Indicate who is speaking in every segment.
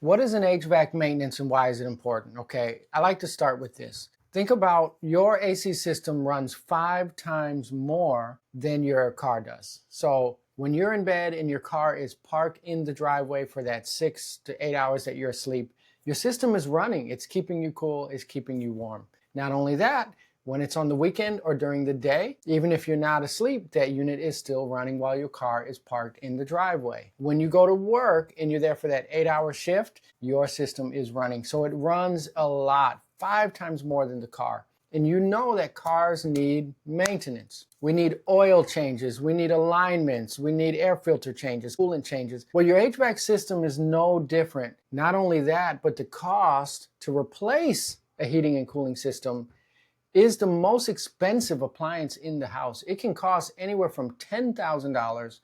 Speaker 1: What is an HVAC maintenance and why is it important? Okay, I like to start with this. Think about your AC system runs 5 times more than your car does. So when you're in bed and your car is parked in the driveway for that 6 to 8 hours that you're asleep, your system is running. It's keeping you cool, it's keeping you warm. Not only that, when it's on the weekend or during the day, even if you're not asleep, that unit is still running while your car is parked in the driveway. When you go to work and you're there for that 8-hour shift, your system is running. So it runs a lot, 5 times more than the car. And you know that cars need maintenance. We need oil changes, we need alignments, we need air filter changes, coolant changes. Well, your HVAC system is no different. Not only that, but the cost to replace a heating and cooling system is the most expensive appliance in the house. It can cost anywhere from $10,000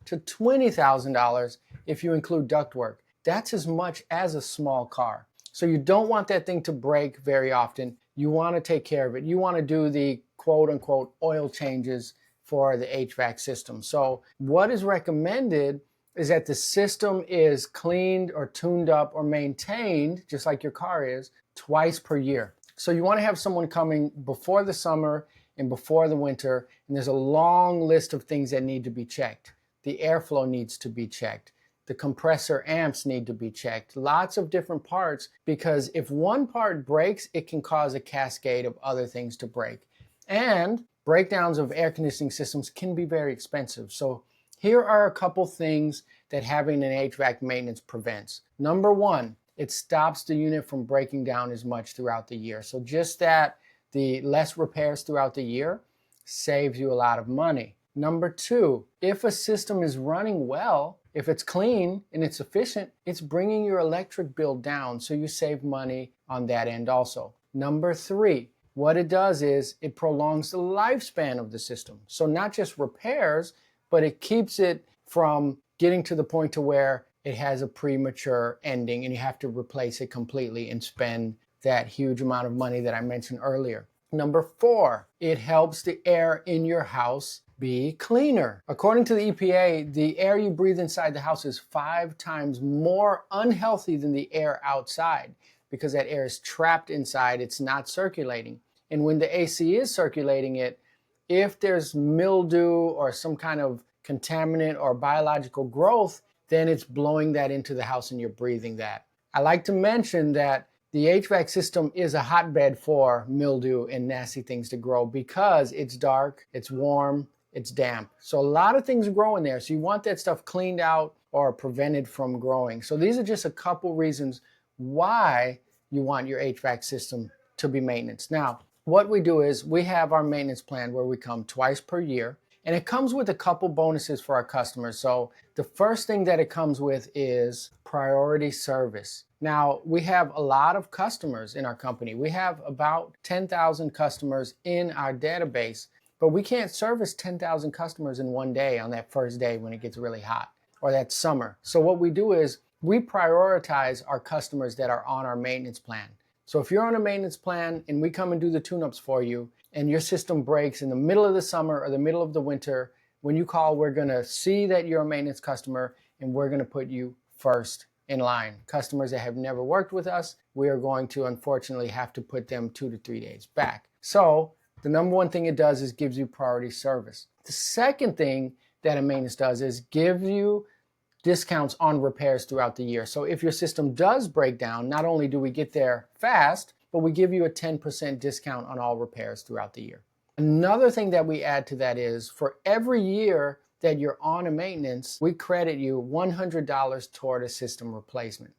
Speaker 1: to $20,000 if you include ductwork. That's as much as a small car. So you don't want that thing to break very often. You want to take care of it. You want to do the quote unquote oil changes for the HVAC system. So what is recommended is that the system is cleaned or tuned up or maintained, just like your car is, twice per year. So you want to have someone coming before the summer and before the winter, and there's a long list of things that need to be checked. The airflow needs to be checked. The compressor amps need to be checked. Lots of different parts, because if one part breaks, it can cause a cascade of other things to break. And breakdowns of air conditioning systems can be very expensive. So here are a couple things that having an HVAC maintenance prevents. Number one, it stops the unit from breaking down as much throughout the year. So just that, the less repairs throughout the year saves you a lot of money. Number two, if a system is running well, if it's clean and it's efficient, it's bringing your electric bill down, so you save money on that end also. Number three, what it does is it prolongs the lifespan of the system. So not just repairs, but it keeps it from getting to the point to where it has a premature ending and you have to replace it completely and spend that huge amount of money that I mentioned earlier. Number four, it helps the air in your house be cleaner. According to the EPA, the air you breathe inside the house is 5 times more unhealthy than the air outside, because that air is trapped inside, it's not circulating. And when the AC is circulating it, if there's mildew or some kind of contaminant or biological growth, then it's blowing that into the house and you're breathing that. I like to mention that the HVAC system is a hotbed for mildew and nasty things to grow, because it's dark, it's warm, it's damp. So a lot of things grow in there. So you want that stuff cleaned out or prevented from growing. So these are just a couple reasons why you want your HVAC system to be maintenance. Now, what we do is we have our maintenance plan where we come twice per year. And it comes with a couple bonuses for our customers. So the first thing that it comes with is priority service. Now, we have a lot of customers in our company. We have about 10,000 customers in our database, but we can't service 10,000 customers in one day on that first day when it gets really hot or that summer. So what we do is we prioritize our customers that are on our maintenance plan. So if you're on a maintenance plan and we come and do the tune-ups for you, and your system breaks in the middle of the summer or the middle of the winter, when you call, we're going to see that you're a maintenance customer and we're going to put you first in line. Customers that have never worked with us, we are going to unfortunately have to put them 2 to 3 days back. So the number one thing it does is gives you priority service. The second thing that a maintenance does is give you discounts on repairs throughout the year. So if your system does break down, not only do we get there fast, but we give you a 10% discount on all repairs throughout the year. Another thing that we add to that is for every year that you're on a maintenance, we credit you $100 toward a system replacement.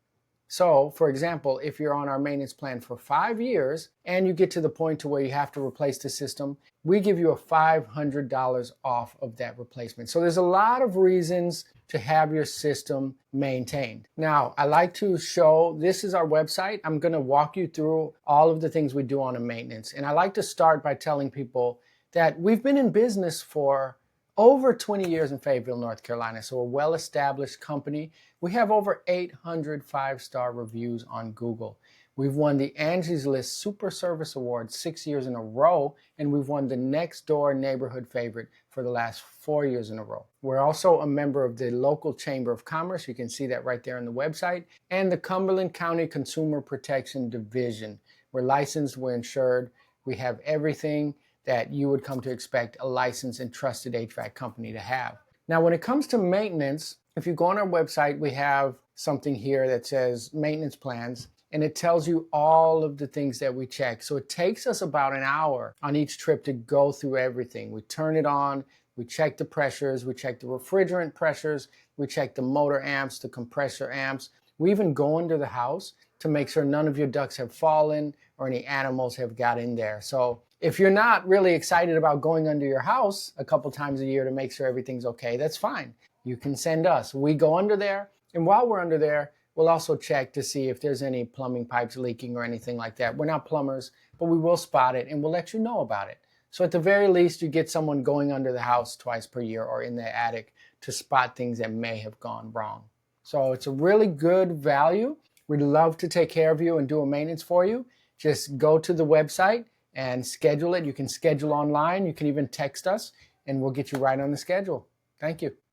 Speaker 1: So, for example, if you're on our maintenance plan for 5 years and you get to the point to where you have to replace the system, we give you a $500 off of that replacement. So there's a lot of reasons to have your system maintained. Now, I like to show, this is our website. I'm going to walk you through all of the things we do on a maintenance. And I like to start by telling people that we've been in business for Over 20 years in Fayetteville, North Carolina, so a well-established company. We have over 800 five-star reviews on Google. We've won the Angie's List Super Service Award 6 years in a row, and we've won the Next Door Neighborhood Favorite for the last 4 years in a row. We're also a member of the local Chamber of Commerce. You can see that right there on the website, and the Cumberland County Consumer Protection Division. We're licensed, we're insured, we have everything that you would come to expect a licensed and trusted HVAC company to have. Now, when it comes to maintenance, if you go on our website, we have something here that says maintenance plans, and it tells you all of the things that we check. So it takes us about an hour on each trip to go through everything. We turn it on, we check the pressures, we check the refrigerant pressures, we check the motor amps, the compressor amps. We even go into the house to make sure none of your ducts have fallen or any animals have got in there. So if you're not really excited about going under your house a couple times a year to make sure everything's okay, that's fine. You can send us. We go under there, and while we're under there, we'll also check to see if there's any plumbing pipes leaking or anything like that. We're not plumbers, but we will spot it and we'll let you know about it. So at the very least, you get someone going under the house twice per year or in the attic to spot things that may have gone wrong. So it's a really good value. We'd love to take care of you and do a maintenance for you. Just go to the website and schedule it. You can schedule online. You can even text us and we'll get you right on the schedule. Thank you.